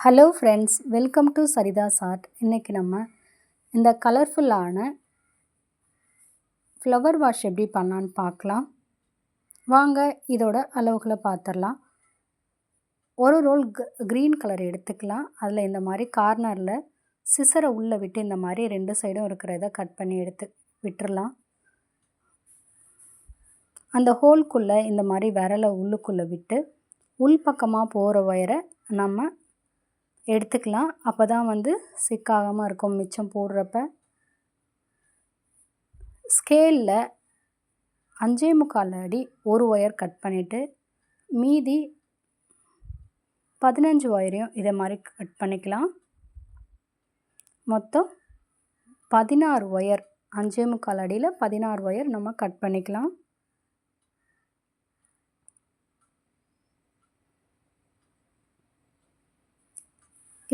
Hello friends, welcome to Saritha's art. இன்றைக்கி நம்ம இந்த கலர்ஃபுல்லான ஃப்ளவர் வாஷ் எப்படி பண்ணலான்னு பார்க்கலாம். வாங்க இதோட அளவுகளை பார்த்துடலாம். ஒரு ரோல் க்ரீன் கலர் எடுத்துக்கலாம். அதில் இந்த மாதிரி கார்னரில் சிசரை உள்ளே விட்டு இந்த மாதிரி 2 சைடும் இருக்கிறத கட் பண்ணி எடுத்து விட்டுறலாம். அந்த ஹோல்குள்ளே இந்த மாதிரி விரலை உள்ளுக்குள்ளே விட்டு உள்பக்கமாக போகிற ஒயரை நம்ம எடுத்துக்கலாம். அப்போ தான் சிக்காகாமல் இருக்கும் மிச்சம் போடுறப்ப. ஸ்கேலில் 5.25 அடி ஒரு ஒயர் கட் பண்ணிவிட்டு மீதி 15 ஒயரையும் இதை மாதிரி கட் பண்ணிக்கலாம். மொத்தம் 16 ஒயர், 5.25 அடியில் 16 ஒயர் நம்ம கட் பண்ணிக்கலாம்.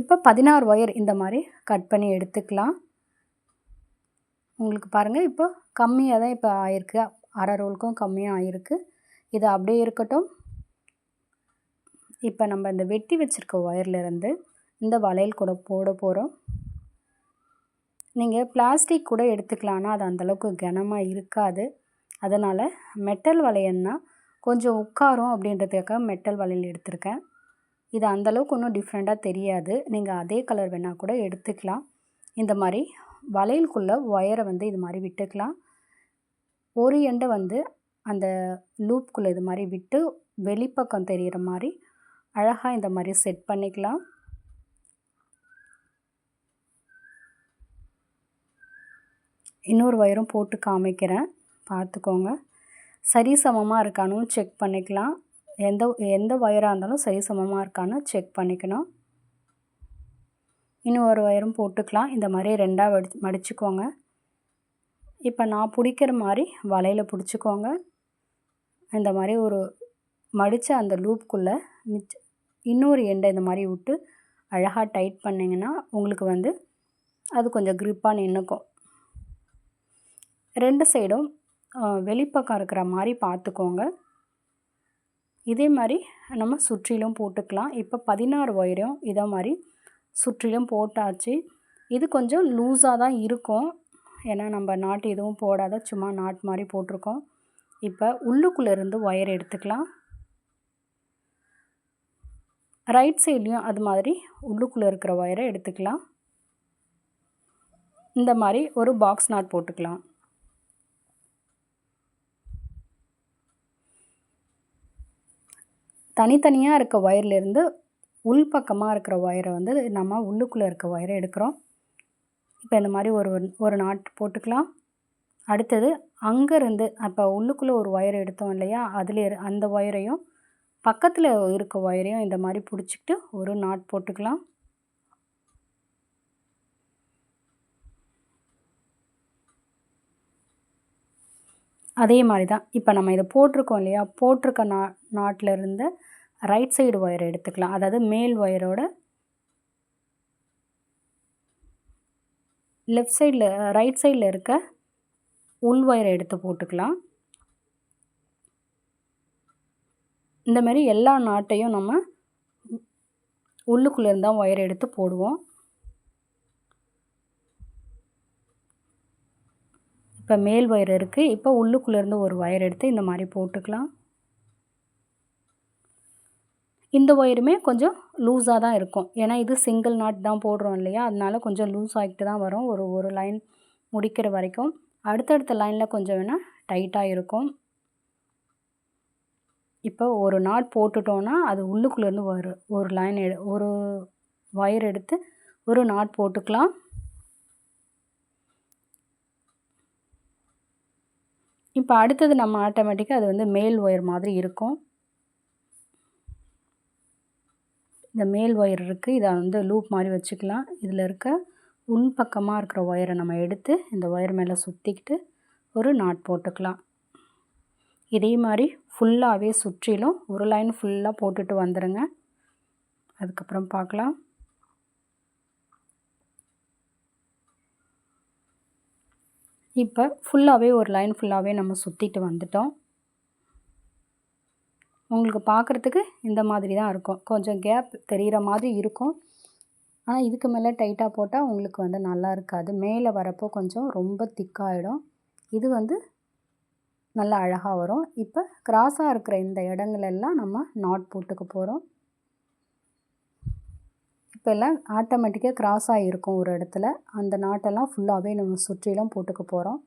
இப்போ 16 ஒயர் இந்த மாதிரி கட் பண்ணி எடுத்துக்கலாம். உங்களுக்கு பாருங்கள், இப்போ கம்மியாக தான் இப்போ ஆயிருக்கு, அரை ரோலுக்கும் கம்மியாக ஆயிருக்கு. இது அப்படியே இருக்கட்டும். இப்போ நம்ம இந்த வெட்டி வச்சுருக்க ஒயர்லேருந்து இந்த வளையல் கூட போட போகிறோம். நீங்கள் பிளாஸ்டிக் கூட எடுத்துக்கலான்னா அது அந்தளவுக்கு கனமாக இருக்காது. அதனால் மெட்டல் வளையல்னா கொஞ்சம் உட்காரும் அப்படின்றதுக்காக மெட்டல் வளையல் எடுத்திருக்கேன். இது அந்தளவுக்கு ஒன்றும் டிஃப்ரெண்ட்டாக தெரியாது. நீங்கள் அதே கலர் வேணால் கூட எடுத்துக்கலாம். இந்த மாதிரி வளையலுக்குள்ளே ஒயரை இது மாதிரி விட்டுக்கலாம். ஒரு எண்டை அந்த லூப்புக்குள்ளே இது மாதிரி விட்டு வெளிப்பக்கம் தெரிகிற மாதிரி அழகாக இந்த மாதிரி செட் பண்ணிக்கலாம். இன்னொரு ஒயரும் போட்டு காமிக்கிறேன், பார்த்துக்கோங்க. சரிசமமாக இருக்கானு செக் பண்ணிக்கலாம். எந்த ஒயராக இருந்தாலும் சரிசமமாக இருக்கான்னு செக் பண்ணிக்கணும். இன்னொரு ஒயரும் போட்டுக்கலாம். இந்த மாதிரி 2ஆக மடிச்சுக்கோங்க. இப்போ நான் பிடிக்கிற மாதிரி வலையில் பிடிச்சிக்கோங்க. இந்த மாதிரி ஒரு மடித்த அந்த லூப்புக்குள்ளே இன்னொரு எண்டை இந்த மாதிரி விட்டு அழகாக டைட் பண்ணிங்கன்னா உங்களுக்கு அது கொஞ்சம் க்ரிப்பாக நின்றுக்கும். 2 சைடும் வெளிப்பக்கம் இருக்கிற மாதிரி பார்த்துக்கோங்க. இதே மாதிரி நம்ம சுற்றிலும் போட்டுக்கலாம். இப்போ 16 ஒயரையும் இதே மாதிரி சுற்றிலும் போட்டாச்சு. இது கொஞ்சம் லூஸாக தான் இருக்கும், ஏன்னா நம்ம நாட் எதுவும் போடாத சும்மா நாட் மாதிரி போட்டிருக்கோம். இப்போ உள்ளுக்குள்ளேருந்து ஒயர் எடுத்துக்கலாம். ரைட் சைட்லேயும் அது மாதிரி உள்ளுக்குள்ளே இருக்கிற ஒயரை எடுத்துக்கலாம். இந்த மாதிரி ஒரு பாக்ஸ் நாட் போட்டுக்கலாம். தனித்தனியாக இருக்க ஒயர்லேருந்து உள்பக்கமாக இருக்கிற ஒயரை நம்ம உள்ளுக்குள்ளே இருக்க ஒயரை எடுக்கிறோம். இப்போ இந்த மாதிரி ஒரு நாட் போட்டுக்கலாம். அடுத்தது அங்கேருந்து அப்போ உள்ளுக்குள்ளே ஒரு ஒயர் எடுத்தோம் இல்லையா, அந்த ஒயரையும் பக்கத்தில் இருக்க ஒயரையும் இந்த மாதிரி பிடிச்சிக்கிட்டு ஒரு நாட் போட்டுக்கலாம். அதே மாதிரி தான் இப்போ நம்ம இதை போட்டிருக்கோம் இல்லையா, போட்டிருக்க நாட்டிலேருந்து ரைட் சைடு ஒயரை எடுத்துக்கலாம். அதாவது மேல் ஒயரோட லெஃப்ட் சைடில் ரைட் சைடில் இருக்க உள் ஒயரை எடுத்து போட்டுக்கலாம். இந்த மாதிரி எல்லா நாட்டையும் நம்ம உள்ளுக்குள்ளே இருந்தால் ஒயரை எடுத்து போடுவோம். இப்போ மேல் ஒயர் இருக்குது. இப்போ உள்ளுக்குள்ளேருந்து ஒரு ஒயர் எடுத்து இந்த மாதிரி போட்டுக்கலாம். இந்த ஒயருமே கொஞ்சம் லூஸாக தான் இருக்கும், ஏன்னா இது சிங்கிள் நாட் தான் போடுறோம் இல்லையா, அதனால கொஞ்சம் லூஸ் ஆகிட்டு தான் வரும் ஒரு லைன் முடிக்கிற வரைக்கும். அடுத்தடுத்த லைனில் கொஞ்சம் வேணால் டைட்டாக இருக்கும். இப்போ ஒரு நாட் போட்டுட்டோன்னா அது உள்ளுக்குள்ளேருந்து ஒரு லைன் ஒரு ஒயர் எடுத்து ஒரு நாட் போட்டுக்கலாம். இப்போ அடுத்தது நம்ம ஆட்டோமேட்டிக்காக அது மேல் ஒயர் மாதிரி இருக்கும். இந்த மேல் ஒயர் இருக்குது, இதை லூப் மாதிரி வச்சுக்கலாம். இதில் இருக்க உள்பக்கமாக இருக்கிற ஒயரை நம்ம எடுத்து இந்த ஒயர் மேலே சுற்றிக்கிட்டு ஒரு நாட் போட்டுக்கலாம். இதே மாதிரி ஃபுல்லாகவே சுற்றிலும் ஒரு லைன் ஃபுல்லாக போட்டுட்டு வந்துடுங்க. அதுக்கப்புறம் பார்க்கலாம். இப்போ ஃபுல்லாகவே ஒரு லைன் ஃபுல்லாகவே நம்ம சுற்றிட்டு வந்துட்டோம். உங்களுக்கு பார்க்குறதுக்கு இந்த மாதிரி தான் இருக்கும், கொஞ்சம் கேப் தெரிகிற மாதிரி இருக்கும். ஆனால் இதுக்கு மேலே டைட்டாக போட்டால் உங்களுக்கு வந்து நல்லா இருக்காது. மேலே வரப்போ கொஞ்சம் ரொம்ப திக்காகிடும். இது வந்து நல்லா அழகாக வரும். இப்போ கிராஸாக இருக்கிற இந்த இடங்களெல்லாம் நம்ம நாட் போட்டுக்க போகிறோம். இப்போ எல்லாம் ஆட்டோமேட்டிக்காக கிராஸாக இருக்கும் ஒரு இடத்துல. அந்த நாட்டெல்லாம் ஃபுல்லாகவே நம்ம சுற்றிலும் போட்டுக்க போகிறோம்.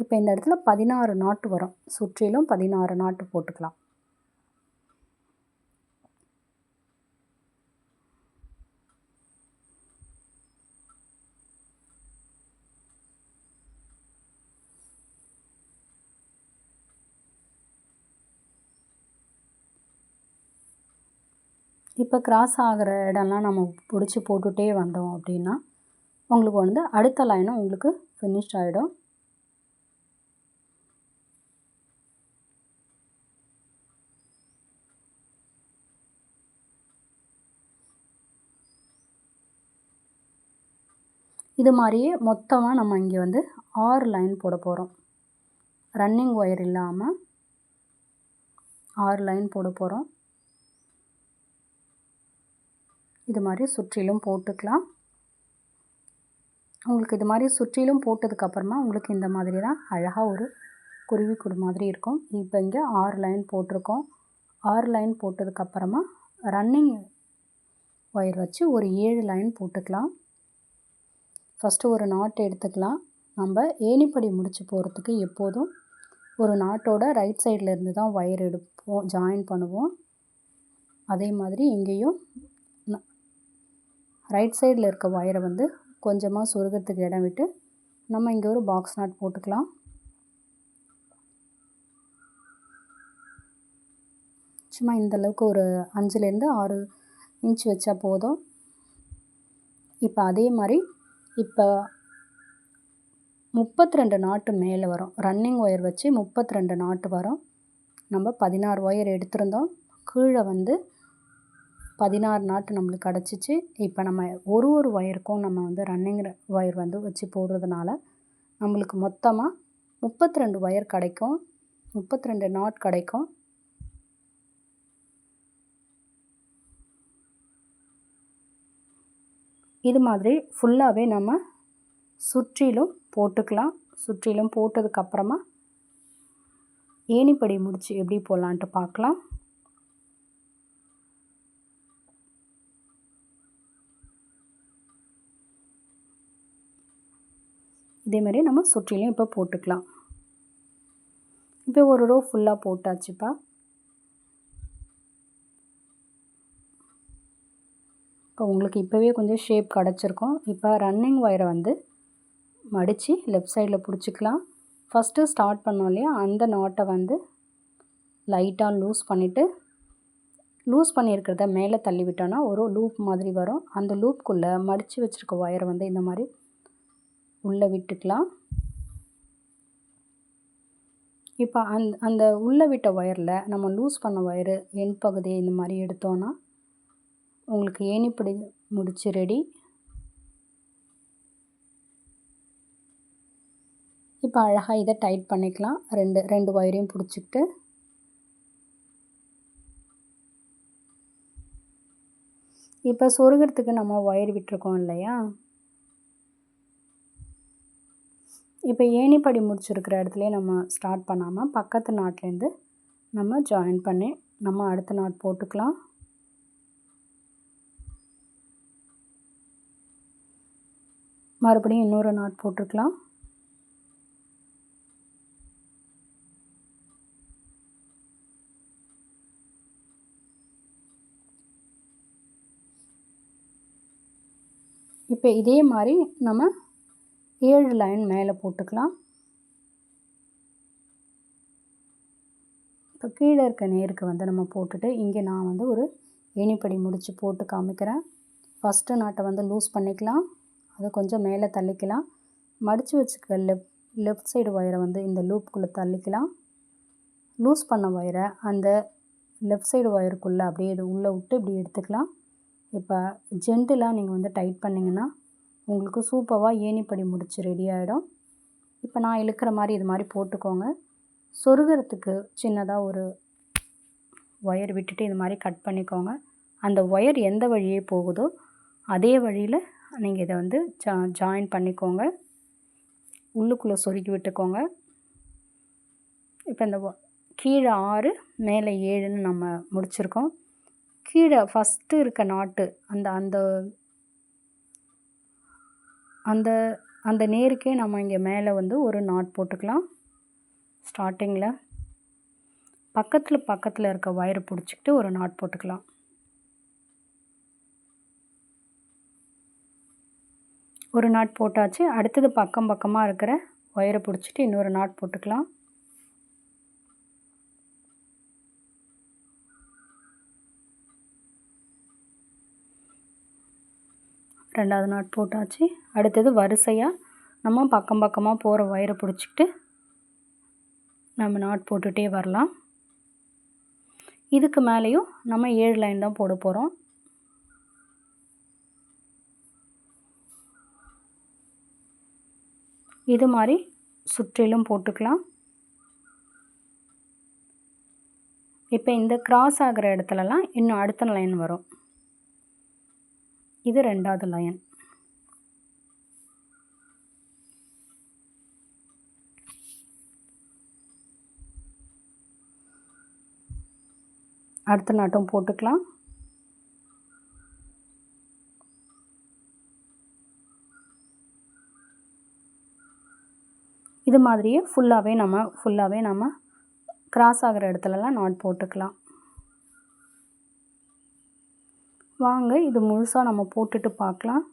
இப்போ இந்த இடத்துல 16 நாட்டு வரும். சுற்றிலும் 16 நாட்டு போட்டுக்கலாம். இப்போ கிராஸ் ஆகிற இடம்லாம் நம்ம பிடிச்சி போட்டுகிட்டே வந்தோம் அப்படின்னா உங்களுக்கு வந்து அடுத்த லைனும் உங்களுக்கு ஃபினிஷ் ஆகிடும். இது மாதிரியே மொத்தமாக நம்ம இங்கே வந்து 6 லைன் போட போகிறோம். ரன்னிங் ஒயர் இல்லாமல் 6 லைன் போட போகிறோம். இது மாதிரி சுற்றிலும் போட்டுக்கலாம். உங்களுக்கு இது மாதிரி சுற்றிலும் போட்டதுக்கப்புறமா உங்களுக்கு இந்த மாதிரி தான் அழகாக ஒரு குருவிக்கூடு மாதிரி இருக்கும். இப்போ இங்கே 6 லைன் போட்டிருக்கோம். 6 லைன் போட்டதுக்கப்புறமா ரன்னிங் ஒயர் வச்சு ஒரு 7 லைன் போட்டுக்கலாம். ஃபஸ்ட்டு ஒரு நாட் எடுத்துக்கலாம். நம்ம ஏணிப்படி முடிச்சு போகிறதுக்கு எப்போதும் ஒரு நாட்டோட ரைட் சைடில் இருந்து தான் ஒயர் எடுப்போம், ஜாயின் பண்ணுவோம். அதே மாதிரி இங்கேயும் ரைட் சைடில் இருக்க ஒயரை வந்து கொஞ்சமாக சொருகிறதுக்கு இடம் விட்டு நம்ம இங்கே ஒரு பாக்ஸ் நாட் போட்டுக்கலாம். சும்மா இந்தளவுக்கு ஒரு 5லேருந்து 6 இன்ச் வச்சா போதும். இப்போ அதே மாதிரி இப்போ 32 நாட்டு மேலே வரும். ரன்னிங் ஒயர் வச்சு 32 நாட்டு வரும். நம்ம 16 ஒயர் எடுத்திருந்தோம். கீழே வந்து 16 நாட்டு நம்மளுக்கு கிடச்சிச்சு. இப்போ நம்ம ஒரு ஒயருக்கும் நம்ம வந்து ரன்னிங் ஒயர் வந்து வச்சு போடுறதுனால நம்மளுக்கு மொத்தமாக 32 ஒயர் கிடைக்கும். 32 நாட் கிடைக்கும். இது மாதிரி ஃபுல்லாகவே நம்ம சுற்றிலும் போட்டுக்கலாம். சுற்றிலும் போட்டதுக்கப்புறமா ஏணிப்படி முடிச்சு எப்படி போடலான்ட்டு பார்க்கலாம். இதேமாதிரி நம்ம சுற்றிலும் இப்போ போட்டுக்கலாம். இப்போ ஒரு ரோ ஃபுல்லாக போட்டாச்சுப்பா. இப்போ உங்களுக்கு இப்போவே கொஞ்சம் ஷேப் கிடச்சிருக்கும். இப்போ ரன்னிங் ஒயரை வந்து மடித்து லெஃப்ட் சைடில் பிடிச்சிக்கலாம். ஃபஸ்ட்டு ஸ்டார்ட் பண்ணோம் இல்லையா, அந்த நாட்டை வந்து லைட்டாக லூஸ் பண்ணிவிட்டு லூஸ் பண்ணியிருக்கிறத மேலே தள்ளி விட்டோன்னா ஒரு லூப் மாதிரி வரும். அந்த லூப்புக்குள்ளே மடித்து வச்சுருக்க ஒயரை வந்து இந்த மாதிரி உள்ளே விட்டுக்கலாம். இப்போ அந்த உள்ளே விட்ட ஒயரில் நம்ம லூஸ் பண்ண ஒயரு என் பகுதியை இந்த மாதிரி எடுத்தோன்னா உங்களுக்கு ஏணிப்படி முடிச்சு ரெடி. இப்போ அழகாக இதை டைட் பண்ணிக்கலாம். ரெண்டு ஒயரையும் பிடிச்சிக்கிட்டு இப்போ சொருகிறதுக்கு நம்ம ஒயர் விட்டுருக்கோம் இல்லையா, இப்போ ஏணிப்படி முடிச்சிருக்கிற இடத்துலையே நம்ம ஸ்டார்ட் பண்ணாமல் பக்கத்து நாட்லேருந்து நம்ம ஜாயின் பண்ணி நம்ம அடுத்த நாட் போட்டுக்கலாம். மறுபடியும் இன்னொரு நாட் போட்டுக்கலாம். இப்போ இதே மாதிரி நம்ம 7 லைன் மேலே போட்டுக்கலாம். இப்போ கீழே இருக்க நேருக்கு வந்து நம்ம போட்டுட்டு இங்கே நான் வந்து ஒரு ஏணிப்படி முடிச்சு போட்டு காமிக்கிறேன். ஃபஸ்ட்டு நாட்டை வந்து லூஸ் பண்ணிக்கலாம். அதை கொஞ்சம் மேலே தள்ளிக்கலாம். மடித்து வச்சுக்க லெஃப்ட் சைடு ஒயரை வந்து இந்த லூப்புக்குள்ளே தள்ளிக்கலாம். லூஸ் பண்ண ஒயரை அந்த லெஃப்ட் சைடு ஒயருக்குள்ளே அப்படியே இது உள்ளே விட்டு இப்படி எடுத்துக்கலாம். இப்போ ஜென்டிலாக நீங்கள் வந்து டைட் பண்ணிங்கன்னா உங்களுக்கு சூப்பராக ஏணிப்படி முடிச்சு ரெடி ஆகிடும். இப்போ நான் இழுக்கிற மாதிரி இது மாதிரி போட்டுக்கோங்க. சொருகிறதுக்கு சின்னதாக ஒரு ஒயர் விட்டுட்டு இது மாதிரி கட் பண்ணிக்கோங்க. அந்த ஒயர் எந்த வழியே போகுதோ அதே வழியில் நீங்கள் இதை வந்து ஜாயின் பண்ணிக்கோங்க. உள்ளுக்குள்ளே சொருகி விட்டுக்கோங்க. இப்போ இந்த கீழே 6 மேலே 7ன்னு நம்ம முடிச்சிருக்கோம். கீழே ஃபஸ்ட்டு இருக்க நாட்டு அந்த அந்த அந்த அந்த நேருக்கே நம்ம இங்கே மேலே வந்து ஒரு நாட் போட்டுக்கலாம். ஸ்டார்டிங்கில் பக்கத்தில் இருக்க ஒயரை பிடிச்சிக்கிட்டு ஒரு நாட் போட்டுக்கலாம். ஒரு நாட் போட்டாச்சு. அடுத்தது பக்கமாக இருக்கிற ஒயரை பிடிச்சிட்டு இன்னொரு நாட் போட்டுக்கலாம். ரெண்டாவது நாட் போட்டாச்சு. அடுத்தது வரிசையாக நம்ம பக்கமாக போகிற ஒயரை பிடிச்சிக்கிட்டு நம்ம நாட் போட்டுகிட்டே வரலாம். இதுக்கு மேலேயும் நம்ம 7 லைன் தான் போட போகிறோம். இது மாதிரி சுற்றிலும் போட்டுக்கலாம். இப்போ இந்த கிராஸ் ஆகிற இடத்துலலாம் இன்னும் அடுத்த லைன் வரும். இது 2வது லைன். அடுத்த நாட்டும் போட்டுக்கலாம். இது மாதிரியே ஃபுல்லாகவே நம்ம கிராஸ் ஆகிற இடத்துலலாம் நாட் போட்டுக்கலாம். வாங்க இது முழுசாக நம்ம போட்டுட்டு பார்க்கலாம்.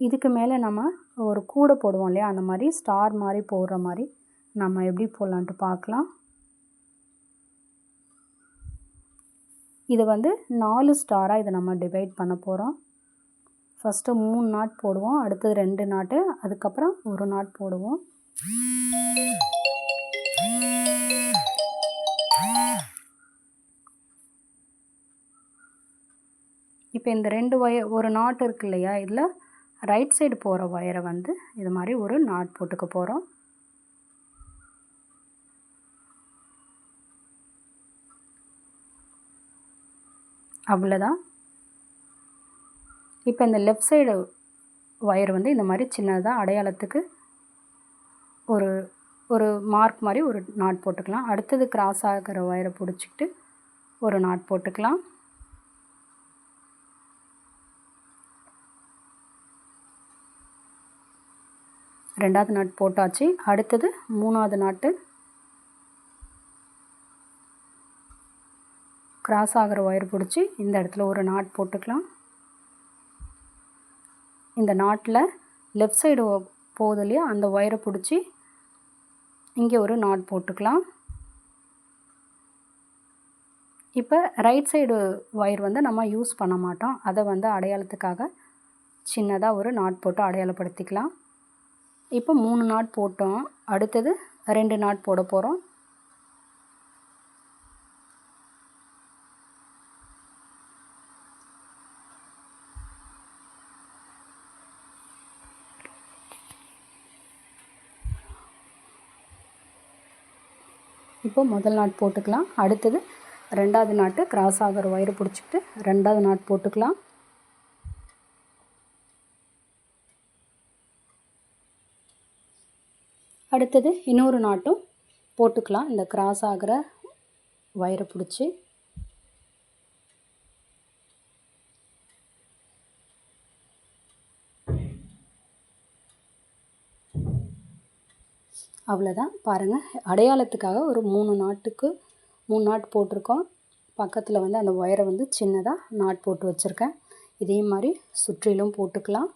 இதுக்கு மேலே நம்ம ஒரு கூடை போடுவோம் இல்லையா, அந்த மாதிரி ஸ்டார் மாதிரி போடுற மாதிரி நம்ம எப்படி போடலான்ட்டு பார்க்கலாம். இது வந்து 4 ஸ்டாராக இதை நம்ம டிவைட் பண்ண போகிறோம். ஃபஸ்ட்டு 3 நாட் போடுவோம், அடுத்தது 2 நாட்டு, அதுக்கப்புறம் ஒரு நாட் போடுவோம். இப்போ இந்த 2 ஒயர் ஒரு நாட் இருக்கு இல்லையா, இதில் ரைட் சைடு போகிற ஒயரை வந்து இது மாதிரி ஒரு நாட் போட்டுக்க போகிறோம். அவ்வளோதான். இப்போ இந்த லெஃப்ட் சைடு ஒயர் வந்து இந்த மாதிரி சின்னதாக அடையாளத்துக்கு ஒரு ஒரு மார்க் மாதிரி ஒரு நாட் போட்டுக்கலாம். அடுத்தது கிராஸ் ஆகிற ஒயரை பிடிச்சிக்கிட்டு ஒரு நாட் போட்டுக்கலாம். ரெண்டாவது நாட் போட்டாச்சு. அடுத்தது 3வது நாட்டு கிராஸ் ஆகிற ஒயர் பிடிச்சி இந்த இடத்துல ஒரு நாட் போட்டுக்கலாம். இந்த நாட்டில் லெஃப்ட் சைடு போகுது இல்லையா, அந்த ஒயரை பிடிச்சி இங்கே ஒரு நாட் போட்டுக்கலாம். இப்போ ரைட் சைடு ஒயர் வந்து நம்ம யூஸ் பண்ண மாட்டோம், அதை வந்து அடையாளத்துக்காக சின்னதாக ஒரு நாட் போட்டு அடையாளப்படுத்திக்கலாம். இப்போ 3 நாட் போட்டோம். அடுத்தது 2 நாட் போட போகிறோம். இப்போ முதல் நாட் போட்டுக்கலாம். அடுத்தது 2வது நாட்டு கிராஸ் ஆகிற ஒயரை பிடிச்சிக்கிட்டு 2வது நாட் போட்டுக்கலாம். அடுத்தது இன்னொரு நாட்டும் போட்டுக்கலாம். இந்த கிராஸ் ஆகிற ஒயரை பிடிச்சி அவ்வளோதான். பாருங்கள், அடையாளத்துக்காக ஒரு 3 நாட் போட்டிருக்கோம். பக்கத்தில் வந்து அந்த ஒயரை வந்து சின்னதாக நாட் போட்டு வச்சுருக்கேன். இதே மாதிரி சுற்றிலும் போட்டுக்கலாம்.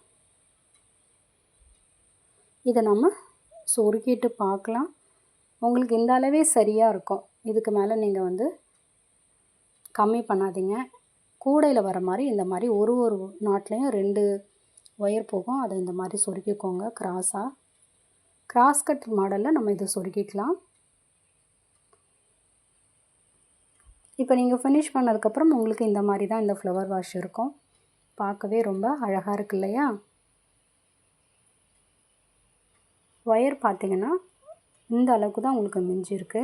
இதை நம்ம சொருகிட்டு பார்க்கலாம். உங்களுக்கு இந்த அளவே சரியாக இருக்கும். இதுக்கு மேலே நீங்கள் வந்து கம்மி பண்ணாதீங்க. கூடையில் வர மாதிரி இந்த மாதிரி ஒரு நாட்லேயும் 2 ஒயர் போகும். அதை இந்த மாதிரி சொருகிக்கோங்க. கிராஸ் கட் மாடலில் நம்ம இதை சொருகிக்கலாம். இப்போ நீங்கள் ஃபினிஷ் பண்ணதுக்கப்புறம் உங்களுக்கு இந்த மாதிரி தான் இந்த ஃப்ளவர் வாஷ் இருக்கும். பார்க்கவே ரொம்ப அழகாக இருக்கு இல்லையா? ஒயர் பார்த்திங்கன்னா இந்த அளவுக்கு தான் உங்களுக்கு மிஞ்சிருக்கு.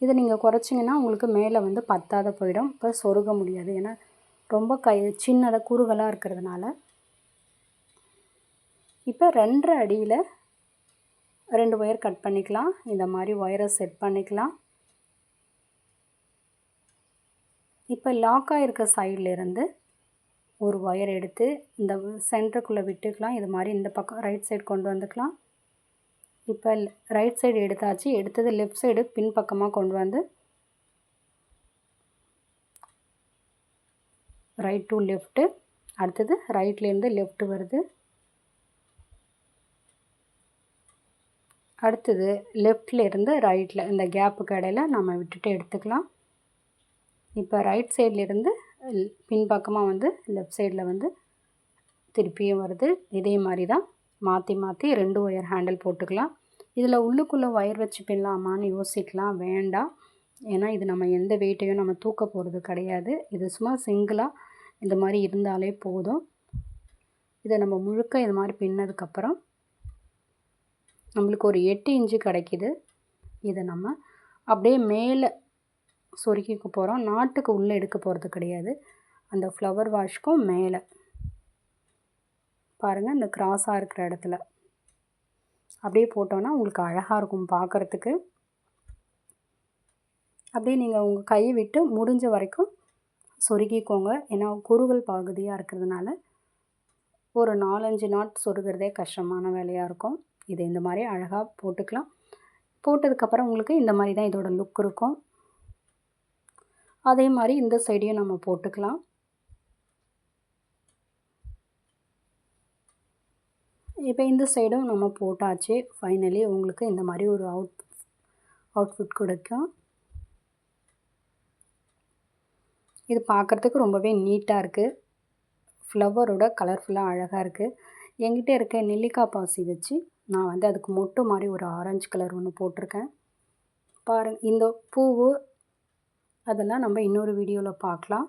இதை நீங்கள் குறைச்சிங்கன்னா உங்களுக்கு மேலே வந்து பத்தாத போயிடும். இப்போ சொருக முடியாது, ஏன்னா ரொம்ப சின்னதாக குறுகலாக இருக்கிறதுனால. இப்போ 2.5 அடியில் 2 ஒயர் கட் பண்ணிக்கலாம். இந்த மாதிரி ஒயரை செட் பண்ணிக்கலாம். இப்போ லாக் ஆகிருக்க சைட்லேருந்து ஒரு ஒயர் எடுத்து இந்த சென்டருக்குள்ளே விட்டுக்கலாம். இது மாதிரி இந்த பக்கம் ரைட் சைடு கொண்டு வந்துக்கலாம். இப்போ ரைட் சைடு எடுத்தாச்சு. எடுத்தது லெஃப்ட் சைடு பின்பக்கமாக கொண்டு வந்து ரைட் டு லெஃப்ட்டு, அடுத்தது ரைட்லேருந்து லெஃப்ட் வருது, அடுத்தது லெஃப்ட்லேருந்து ரைட்டில் இந்த கேப்புக்கு இடையில நம்ம விட்டுட்டு எடுத்துக்கலாம். இப்போ ரைட் சைட்லேருந்து பின்பக்கமாக வந்து லெஃப்ட் சைடில் வந்து திருப்பியும் வருது. இதே மாதிரி தான் மாற்றி மாற்றி 2 ஒயர் ஹேண்டில் போட்டுக்கலாம். இதில் உள்ளுக்குள்ளே ஒயர் வச்சு பின்னலாமான்னு யோசிக்கலாம். வேண்டாம், ஏன்னா இது நம்ம எந்த வெயிட்டையும் நம்ம தூக்க போகிறது கிடையாது. இது சும்மா சிங்கிளாக இந்த மாதிரி இருந்தாலே போதும். இதை நம்ம முழுக்க இது மாதிரி பின்னதுக்கப்புறம் நம்மளுக்கு ஒரு 8 இன்ச்சு கிடைக்கிது. இதை நம்ம அப்படியே மேலே சொருக்கிக்க போகிறோம். நாட்டுக்கு உள்ளே எடுக்க போகிறது கிடையாது. அந்த ஃப்ளவர் வாஷ்க்கும் மேலே பாருங்கள், இந்த கிராஸாக இருக்கிற இடத்துல அப்படியே போட்டோன்னா உங்களுக்கு அழகாக இருக்கும் பார்க்குறதுக்கு. அப்படியே நீங்கள் உங்கள் கையை விட்டு முடிஞ்ச வரைக்கும் சொருகிக்கோங்க. ஏன்னா குறுகல் பகுதியாக இருக்கிறதுனால ஒரு 4-5 நாட் சொருகிறதே கஷ்டமான வேலையாக இருக்கும். இதை இந்த மாதிரி அழகாக போட்டுக்கலாம். போட்டதுக்கப்புறம் உங்களுக்கு இந்த மாதிரி தான் இதோட லுக் இருக்கும். அதே மாதிரி இந்த சைடையும் நம்ம போட்டுக்கலாம். இப்போ இந்த சைடும் நம்ம போட்டாச்சு. ஃபைனலி உங்களுக்கு இந்த மாதிரி ஒரு அவுட்ஃபிட் கிடைக்கும். இது பார்க்குறதுக்கு ரொம்பவே நீட்டாக இருக்குது. ஃப்ளவரோட கலர்ஃபுல்லாக அழகாக இருக்குது. என்கிட்ட இருக்க நெல்லிக்காய் பாசி வச்சு நான் வந்து அதுக்கு மொட்டு மாதிரி ஒரு ஆரஞ்சு கலர் ஒன்று போட்டிருக்கேன். பாருங்கள், இந்த பூவு அதெல்லாம் நம்ம இன்னொரு வீடியோவில் பார்க்கலாம்.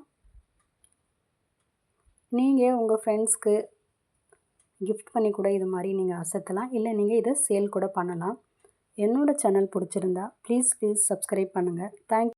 நீங்கள் உங்கள் ஃப்ரெண்ட்ஸ்க்கு கிஃப்ட் பண்ணி கூட இது மாதிரி நீங்கள் அசத்தலாம். இல்லை நீங்கள் இதை சேல் கூட பண்ணலாம். என்னோடய சேனல் பிடிச்சிருந்தா ப்ளீஸ் சப்ஸ்கிரைப் பண்ணுங்கள். தேங்க்யூ.